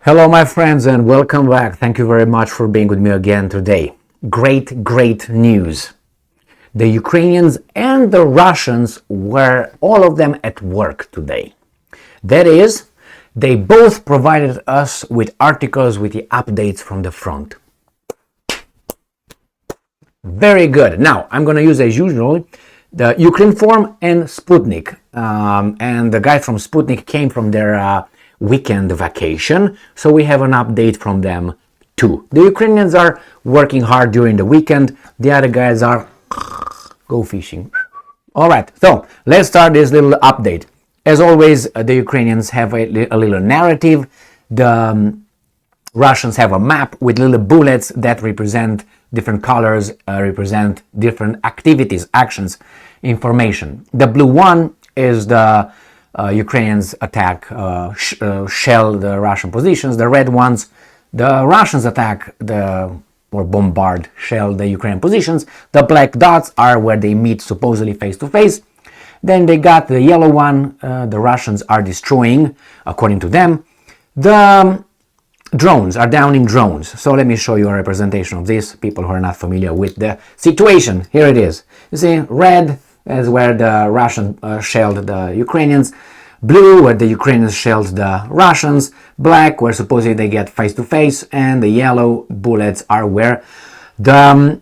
Hello my friends and welcome back. Thank you very much for being with me again today. Great news. The Ukrainians and the Russians were all of them at work today. That is, they both provided us with articles with the updates from the front. Very good. Now, I'm going to use as usual the Ukrinform and Sputnik. And the guy from Sputnik came from their weekend vacation, so we have an update from them too. The Ukrainians are working hard during the weekend, the other guys are go fishing. All right, so let's start this little update. As always, the Ukrainians have a little narrative. The Russians have a map with little bullets that represent different colors, represent different activities, actions, information. The blue one is the Ukrainians attack, shell the Russian positions. The red ones, the Russians attack or bombard, shell the Ukrainian positions. The black dots are where they meet supposedly face to face. Then they got the yellow one, the Russians are destroying, according to them. The drones are downing drones. So let me show you a representation of this. People who are not familiar with the situation, here it is. You see, red is where the Russians shelled the Ukrainians, blue where the Ukrainians shelled the Russians, black where supposedly they get face to face, and the yellow bullets are where the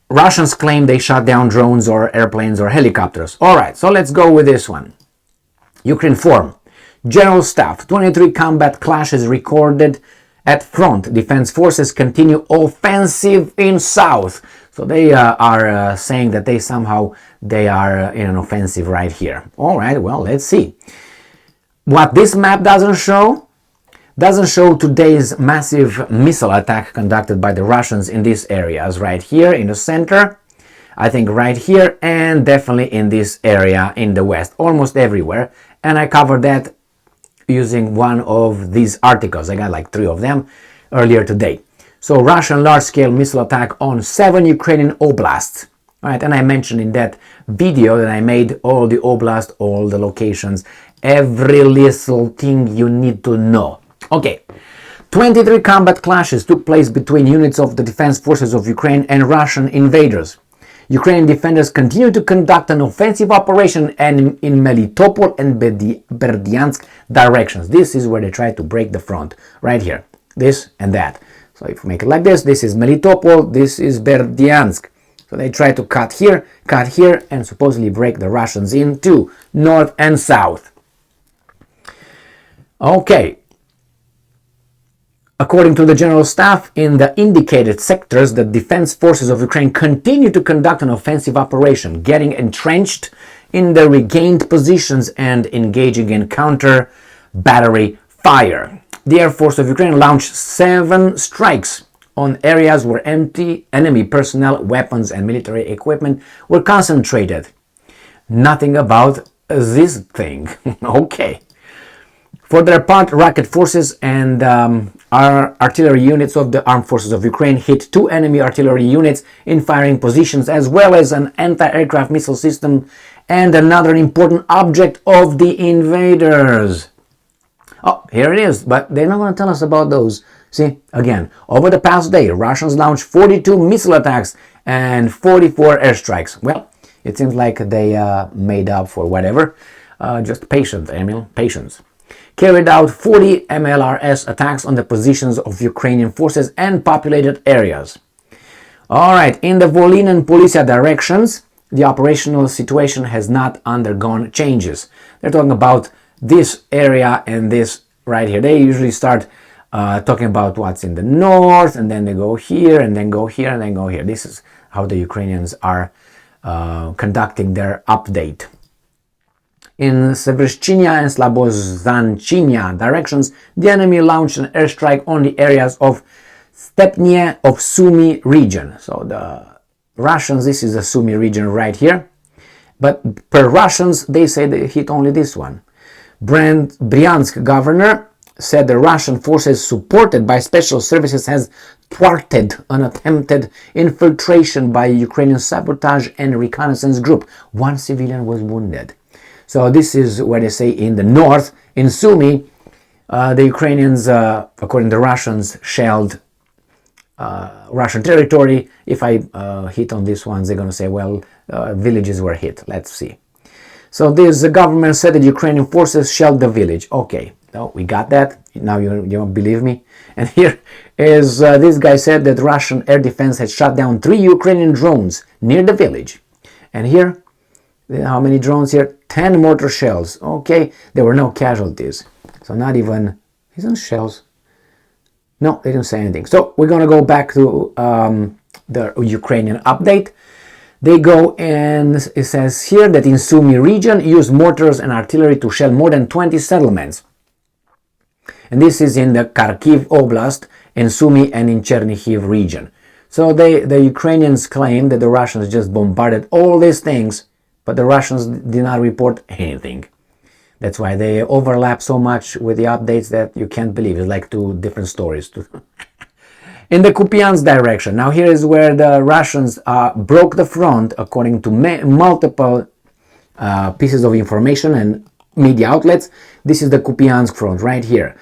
Russians claim they shot down drones or airplanes or helicopters. Alright, so let's go with this one. Ukrinform. General Staff, 23 combat clashes recorded at front. Defense forces continue offensive in south. So they are saying that they are in an offensive right here. All right, well, let's see. What this map doesn't show today's massive missile attack conducted by the Russians in these areas right here in the center, I think right here, and definitely in this area in the west, almost everywhere. And I covered that using one of these articles. I got like 3 of them earlier today. So Russian large-scale missile attack on 7 Ukrainian oblasts. All right, and I mentioned in that video that I made all the oblasts, all the locations, every little thing you need to know. Okay, 23 combat clashes took place between units of the defense forces of Ukraine and Russian invaders. Ukrainian defenders continue to conduct an offensive operation in Melitopol and Berdyansk directions. This is where they try to break the front, right here, this and that. So if we make it like this is Melitopol, this is Berdyansk. So they try to cut here, and supposedly break the Russians into north and south. Okay. According to the General Staff, in the indicated sectors, the defense forces of Ukraine continue to conduct an offensive operation, getting entrenched in the regained positions and engaging in counter-battery fire. The Air Force of Ukraine launched 7 strikes on areas where enemy personnel, weapons and military equipment were concentrated. Nothing about this thing. Okay. For their part, rocket forces and artillery units of the armed forces of Ukraine hit 2 enemy artillery units in firing positions, as well as an anti-aircraft missile system and another important object of the invaders. Oh, here it is, but they're not going to tell us about those. See, again, over the past day, Russians launched 42 missile attacks and 44 airstrikes. Well, it seems like they made up for whatever. Just patience, Emil, patience. Carried out 40 MLRS attacks on the positions of Ukrainian forces and populated areas. Alright, in the Volyn and Polisia directions, the operational situation has not undergone changes. They're talking about this area and this right here. They usually start talking about what's in the north, and then they go here, and then go here, and then go here. This is how the Ukrainians are conducting their update. In Severshchinya and Slabozhanchinya directions, the enemy launched an airstrike on the areas of Stepnie of Sumy region. So the Russians, this is the Sumy region right here. But per Russians, they say they hit only this one. Bryansk governor said the Russian forces supported by special services has thwarted an attempted infiltration by a Ukrainian sabotage and reconnaissance group. 1 civilian was wounded. So this is where they say in the north, in Sumy, The Ukrainians, according to Russians, shelled Russian territory. If I hit on these ones, they're going to say, well, villages were hit. Let's see. So this government said that Ukrainian forces shelled the village. Okay, no, we got that. Now you don't believe me. And here is this guy said that Russian air defense had shot down 3 Ukrainian drones near the village. And here, how many drones here? 10 mortar shells. Okay, there were no casualties. So not even, isn't shells? No, they didn't say anything. So we're going to go back to the Ukrainian update. They go and it says here that in Sumy region used mortars and artillery to shell more than 20 settlements. And this is in the Kharkiv Oblast, in Sumy and in Chernihiv region. So the Ukrainians claim that the Russians just bombarded all these things, but the Russians did not report anything. That's why they overlap so much with the updates that you can't believe. It's like 2 different stories. In the Kupiansk direction, now here is where the Russians broke the front, according to multiple pieces of information and media outlets. This is the Kupiansk front right here.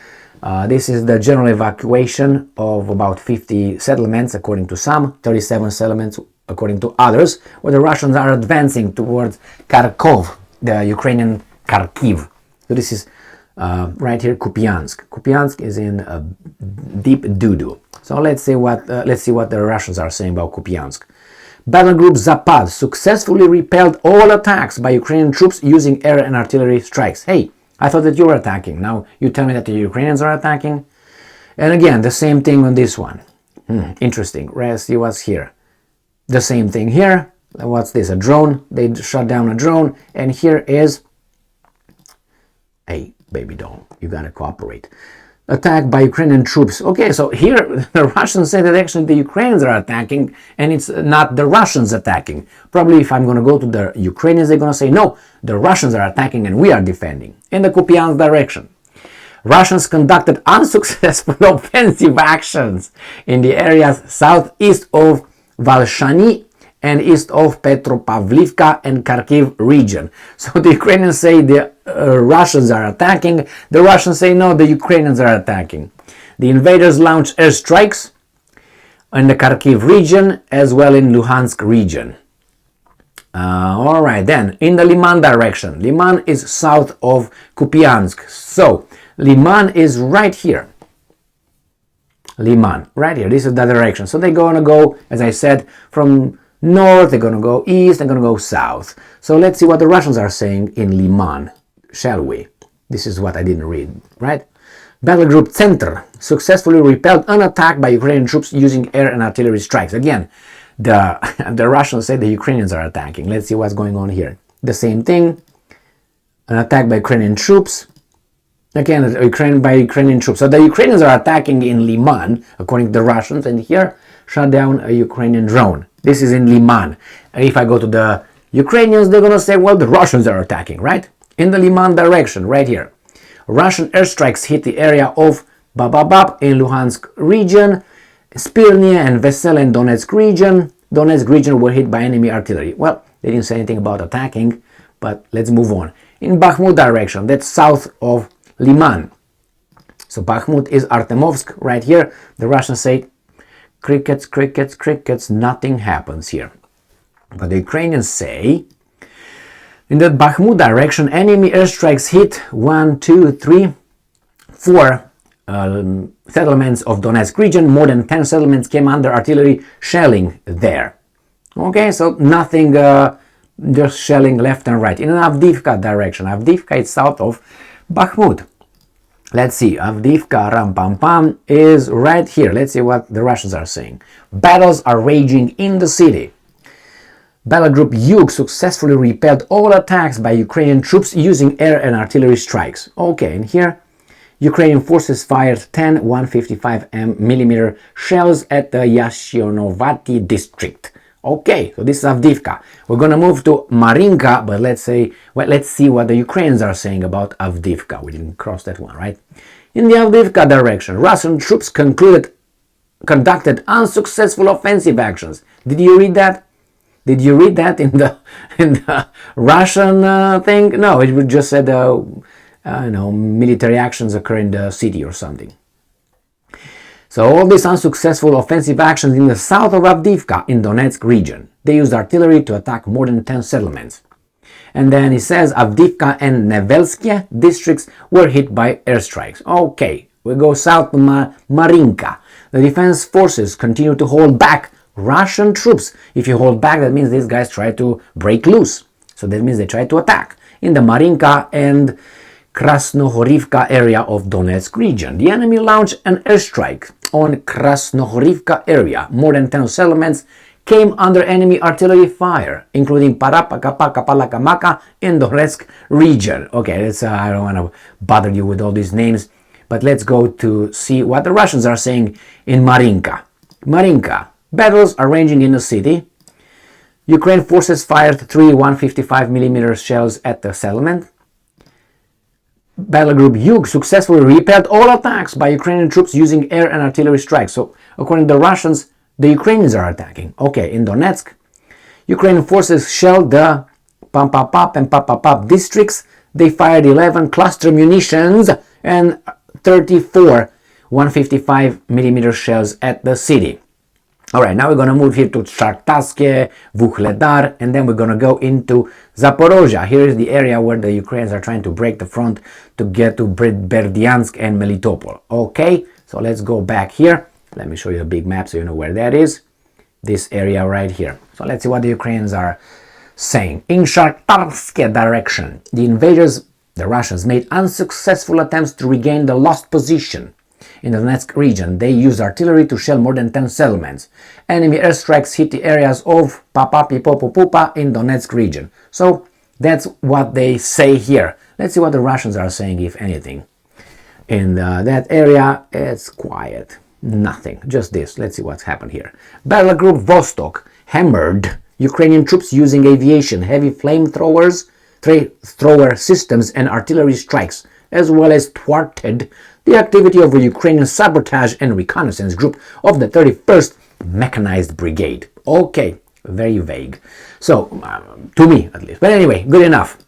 This is the general evacuation of about 50 settlements, according to some, 37 settlements, according to others, where the Russians are advancing towards Kharkov, the Ukrainian Kharkiv. So this is right here, Kupiansk. Kupiansk is in deep doo-doo. So let's see what the Russians are saying about Kupiansk. Battle Group Zapad successfully repelled all attacks by Ukrainian troops using air and artillery strikes. Hey, I thought that you were attacking. Now you tell me that the Ukrainians are attacking. And again, the same thing on this one. Interesting. Let's see what's here. The same thing here. What's this? A drone. They shot down a drone. And here is... Hey, baby doll, you gotta cooperate. Attack by Ukrainian troops. Okay, so here the Russians say that actually the Ukrainians are attacking and it's not the Russians attacking. Probably if I'm going to go to the Ukrainians, they're going to say, no, the Russians are attacking and we are defending. In the Kupiansk direction, Russians conducted unsuccessful offensive actions in the areas southeast of Valshany and east of Petropavlivka and Kharkiv region. So the Ukrainians say the Russians are attacking. The Russians say no, the Ukrainians are attacking. The invaders launched airstrikes in the Kharkiv region as well in Luhansk region. Alright, then in the Liman direction. Liman is south of Kupiansk. So Liman is right here. Liman, right here. This is the direction. So they're going to go, as I said, from north, they're going to go east, they're going to go south. So let's see what the Russians are saying in Liman, shall we? This is what I didn't read, right? Battle Group Center successfully repelled an attack by Ukrainian troops using air and artillery strikes. Again, the Russians say the Ukrainians are attacking. Let's see what's going on here. The same thing, an attack by Ukrainian troops. Again, by Ukrainian troops. So the Ukrainians are attacking in Liman, according to the Russians, and here shot down a Ukrainian drone. This is in Liman. And if I go to the Ukrainians, they're going to say, well, the Russians are attacking, right? In the Liman direction, right here. Russian airstrikes hit the area of Bababab in Luhansk region, Spirnia and Vesel in Donetsk region. Donetsk region were hit by enemy artillery. Well, they didn't say anything about attacking, but let's move on. In Bakhmut direction, that's south of Liman. So Bakhmut is Artemovsk right here. The Russians say, crickets, crickets, crickets, nothing happens here. But the Ukrainians say, in the Bakhmut direction, enemy airstrikes hit 4 settlements of Donetsk region. More than 10 settlements came under artillery shelling there. Okay, so nothing, just shelling left and right. In an Avdiivka direction, Avdiivka is south of Bakhmut. Let's see, Avdiivka, Ram-Pam-Pam is right here. Let's see what the Russians are saying. Battles are raging in the city. Battle Group Yug successfully repelled all attacks by Ukrainian troops using air and artillery strikes. Okay, and here, Ukrainian forces fired 10 155mm shells at the Yashionovati district. Okay, so this is Avdiivka. We're going to move to Marinka, but let's see what the Ukrainians are saying about Avdiivka. We didn't cross that one, right? In the Avdiivka direction, Russian troops conducted unsuccessful offensive actions. Did you read that? Did you read that in the Russian thing? No, it just said military actions occur in the city or something. So all these unsuccessful offensive actions in the south of Avdiivka in Donetsk region, they used artillery to attack more than 10 settlements. And then he says Avdiivka and Nevelsky districts were hit by airstrikes. Okay, we go south to Marinka. The defense forces continue to hold back Russian troops. If you hold back, that means these guys try to break loose. So that means they try to attack in the Marinka and Krasnohorivka area of Donetsk region. The enemy launched an airstrike on Krasnohorivka area. More than 10 settlements came under enemy artillery fire, including Parapakapa, Kapalakamaka in Donetsk region. Okay, I don't want to bother you with all these names, but let's go to see what the Russians are saying in Marinka. Marinka, battles are raging in the city. Ukraine forces fired 3 155mm shells at the settlement. Battle Group Yug successfully repelled all attacks by Ukrainian troops using air and artillery strikes. So, according to the Russians, the Ukrainians are attacking. Okay, in Donetsk, Ukrainian forces shelled the Pampapap and Papapap districts. They fired 11 cluster munitions and 34 155mm shells at the city. Alright, now we're going to move here to Chartaske, Vuhledar, and then we're going to go into Zaporozhye. Here is the area where the Ukrainians are trying to break the front to get to Berdyansk and Melitopol. Okay, so let's go back here. Let me show you a big map so you know where that is. This area right here. So let's see what the Ukrainians are saying. In Chartaske direction, the invaders, the Russians, made unsuccessful attempts to regain the lost position. In the Donetsk region, they used artillery to shell more than 10 settlements. Enemy airstrikes hit the areas of Papapipopupupa in Donetsk region. So that's what they say here. Let's see what the Russians are saying, if anything. In that area, it's quiet. Nothing. Just this. Let's see what's happened here. Battle Group Vostok hammered Ukrainian troops using aviation, heavy flamethrowers, thrower systems, and artillery strikes, as well as thwarted the activity of a Ukrainian sabotage and reconnaissance group of the 31st Mechanized Brigade. Okay, very vague. So, to me at least. But anyway, good enough.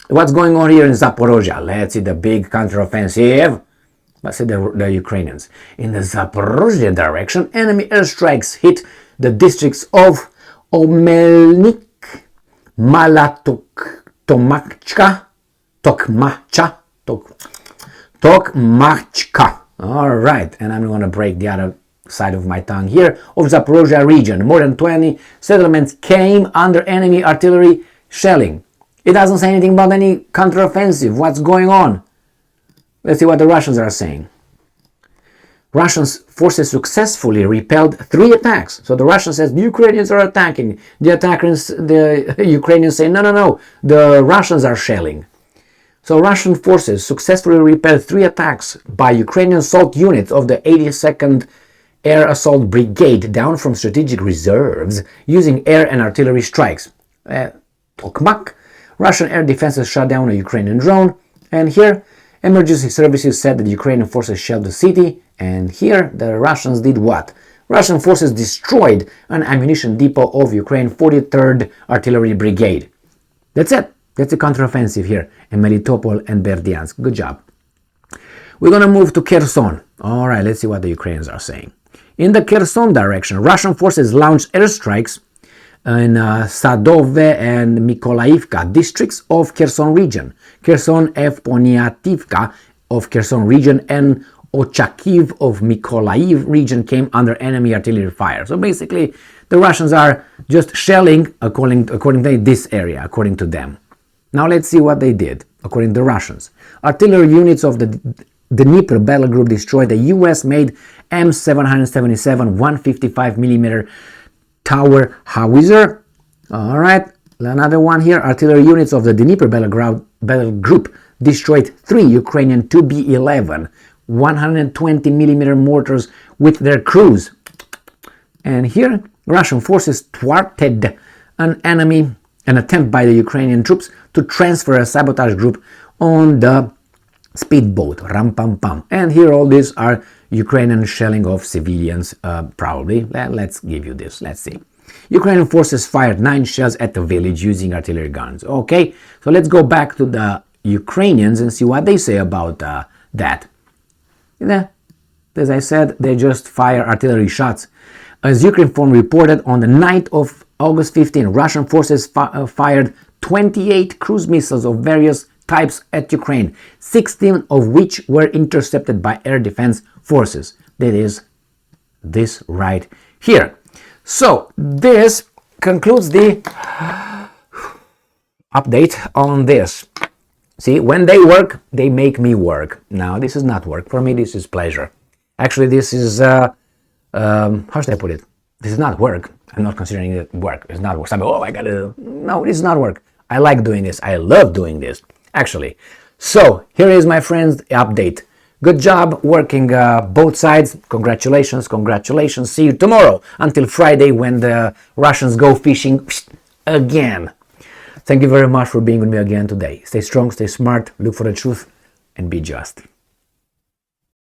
What's going on here in Zaporozhye? Let's see the big counteroffensive. Let's see the Ukrainians. In the Zaporozhye direction, enemy airstrikes hit the districts of Omelnik, Tokmachka. All right, and I'm going to break the other side of my tongue here, of Zaporozhye region. More than 20 settlements came under enemy artillery shelling. It doesn't say anything about any counteroffensive. What's going on? Let's see what the Russians are saying. Russian forces successfully repelled 3 attacks. So the Russians says the Ukrainians are attacking. The Ukrainians say no, the Russians are shelling. So Russian forces successfully repelled 3 attacks by Ukrainian assault units of the 82nd Air Assault Brigade down from strategic reserves using air and artillery strikes. Tokmak, Russian air defenses shot down a Ukrainian drone, and here emergency services said that the Ukrainian forces shelled the city, and here the Russians did what? Russian forces destroyed an ammunition depot of Ukraine 43rd Artillery Brigade. That's it. That's a counteroffensive here in Melitopol and Berdyansk. Good job. We're going to move to Kherson. All right, let's see what the Ukrainians are saying. In the Kherson direction, Russian forces launched airstrikes in Sadove and Mykolaivka districts of Kherson region. Kherson Evponiativka of Kherson region and Ochakiv of Mykolaiv region came under enemy artillery fire. So basically, the Russians are just shelling according to this area, according to them. Now let's see what they did, according to the Russians. Artillery units of the Dnipro battle group destroyed the US-made M777 155mm tower howitzer. All right, another one here. Artillery units of the Dnipro battle group destroyed 3 Ukrainian 2B11 120mm mortars with their crews. And here, Russian forces thwarted an attempt by the Ukrainian troops to transfer a sabotage group on the speedboat, Ram Pam Pam. And here all these are Ukrainian shelling of civilians, probably. Let's give you this, let's see. Ukrainian forces fired 9 shells at the village using artillery guns. Okay, so let's go back to the Ukrainians and see what they say about that. Yeah, as I said, they just fire artillery shots. As Ukrinform reported, on the night of August 15, Russian forces fired 28 cruise missiles of various types at Ukraine, 16 of which were intercepted by air defense forces. That is this right here. So this concludes the update on this. See, when they work, they make me work. Now, this is not work. For me, this is pleasure. Actually, this is, how should I put it? This is not work. I'm not considering it work. It's not work. Oh, I gotta... No, this is not work. I like doing this. I love doing this, actually. So, here is, my friends, the update. Good job working both sides. Congratulations, congratulations. See you tomorrow until Friday when the Russians go fishing again. Thank you very much for being with me again today. Stay strong, stay smart, look for the truth, and be just.